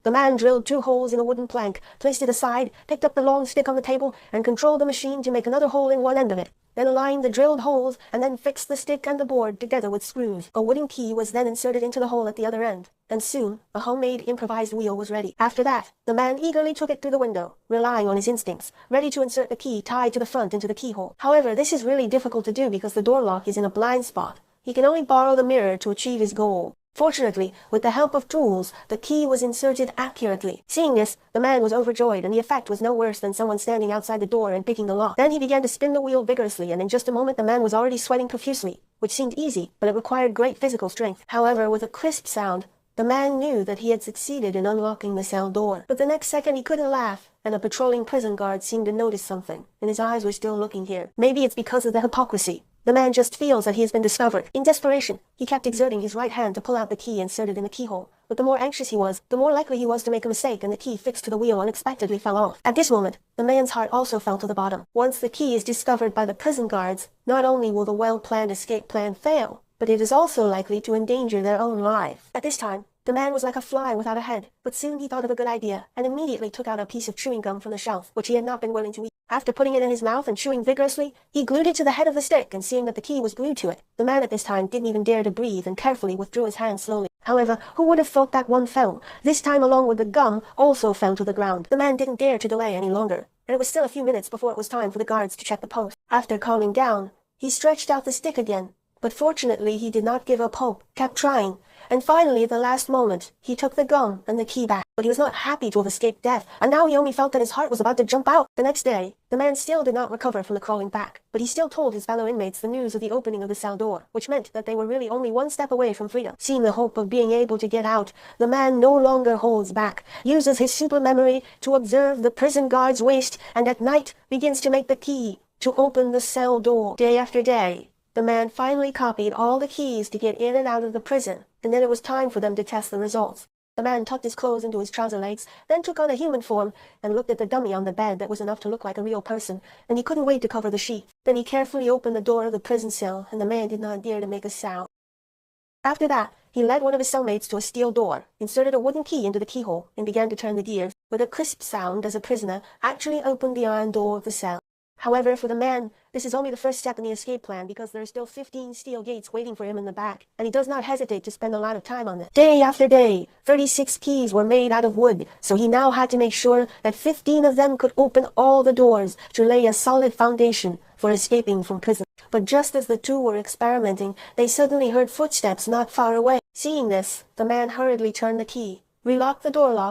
The man drilled 2 holes in a wooden plank, placed it aside, picked up the long stick on the table, and controlled the machine to make another hole in one end of it. Then aligned the drilled holes, and then fixed the stick and the board together with screws. A wooden key was then inserted into the hole at the other end, and soon a homemade improvised wheel was ready. After that, the man eagerly took it through the window, relying on his instincts, ready to insert the key tied to the front into the keyhole. However, this is really difficult to do because the door lock is in a blind spot. He can only borrow the mirror to achieve his goal. Fortunately, with the help of tools, the key was inserted accurately. Seeing this, the man was overjoyed, and the effect was no worse than someone standing outside the door and picking the lock. Then he began to spin the wheel vigorously, and in just a moment the man was already sweating profusely, which seemed easy, but it required great physical strength. However, with a crisp sound, the man knew that he had succeeded in unlocking the cell door. But the next second he couldn't laugh, and a patrolling prison guard seemed to notice something, and his eyes were still looking here. Maybe it's because of the hypocrisy. The man just feels that he has been discovered. In desperation, he kept exerting his right hand to pull out the key inserted in the keyhole. But the more anxious he was, the more likely he was to make a mistake, and the key fixed to the wheel unexpectedly fell off. At this moment, the man's heart also fell to the bottom. Once the key is discovered by the prison guards, not only will the well-planned escape plan fail, but it is also likely to endanger their own life. At this time, the man was like a fly without a head, but soon he thought of a good idea, and immediately took out a piece of chewing gum from the shelf, which he had not been willing to eat. After putting it in his mouth and chewing vigorously, he glued it to the head of the stick, and seeing that the key was glued to it, the man at this time didn't even dare to breathe and carefully withdrew his hand slowly. However, who would have thought that one fell? This time, along with the gum, also fell to the ground. The man didn't dare to delay any longer, and it was still a few minutes before it was time for the guards to check the post. After calming down, he stretched out the stick again, but fortunately he did not give up hope, kept trying, and finally at the last moment he took the gum and the key back. But he was not happy to have escaped death, and now he only felt that his heart was about to jump out. The next day, the man still did not recover from the crawling back, but he still told his fellow inmates the news of the opening of the cell door, which meant that they were really only one step away from freedom. Seeing the hope of being able to get out, the man no longer holds back, uses his super memory to observe the prison guard's waist, and at night begins to make the key to open the cell door. Day after day, the man finally copied all the keys to get in and out of the prison, and then it was time for them to test the results. The man tucked his clothes into his trouser legs, then took on a human form, and looked at the dummy on the bed that was enough to look like a real person, and he couldn't wait to cover the sheet. Then he carefully opened the door of the prison cell, and the man did not dare to make a sound. After that, he led one of his cellmates to a steel door, inserted a wooden key into the keyhole, and began to turn the gears, with a crisp sound as a prisoner actually opened the iron door of the cell. However, for the man, this is only the first step in the escape plan, because there are still 15 steel gates waiting for him in the back, and he does not hesitate to spend a lot of time on this. Day after day, 36 keys were made out of wood, so he now had to make sure that 15 of them could open all the doors to lay a solid foundation for escaping from prison. But just as the two were experimenting, they suddenly heard footsteps not far away. Seeing this, the man hurriedly turned the key, relocked the door lock,